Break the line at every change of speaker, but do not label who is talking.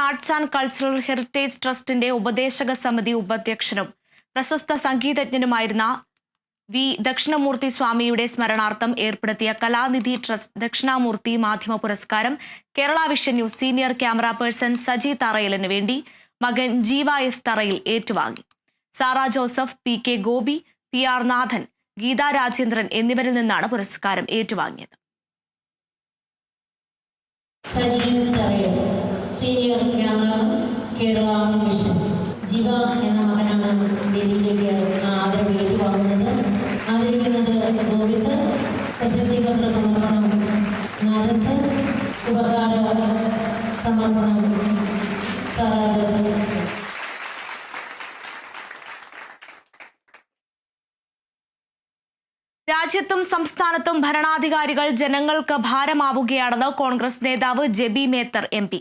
Arts and cultural heritage ട്രസ്റ്റിന്റെ ഉപദേശക സമിതി ഉപാധ്യക്ഷനും പ്രശസ്ത സംഗീതജ്ഞനുമായിരുന്ന വി ദക്ഷിണമൂർത്തി സ്വാമിയുടെ സ്മരണാർത്ഥം ഏർപ്പെടുത്തിയ കലാനിധി ട്രസ്റ്റ് ദക്ഷിണാമൂർത്തി മാധ്യമ പുരസ്കാരം Kerala vision news senior camera person Saji തറയിലിന് വേണ്ടി മകൻ ജീവ എസ് തറയിൽ ഏറ്റുവാങ്ങി. Sara Joseph, P K Gopi, P R Nathan, Geetha Rajendran എന്നിവരിൽ നിന്നാണ് പുരസ്കാരം ഏറ്റുവാങ്ങിയത്.
Senior camera Kerala vision Jeeva എന്ന മകനാണ് വേദിയിലേക്ക് ആദരവ് ഏറ്റുവാങ്ങുന്നത്. ആദരിക്കുന്നത് ഗോപിച്ച്, പ്രശസ്തിപത്ര സമർപ്പണം നാദച്ച്, ഉപഹാര സമർപ്പണം സാറാ ജോസഫ്.
രാജ്യത്തും സംസ്ഥാനത്തും ഭരണാധികാരികൾ ജനങ്ങൾക്ക് ഭാരമാവുകയാണെന്ന് കോൺഗ്രസ് നേതാവ് ജെബി മേത്തർ MP.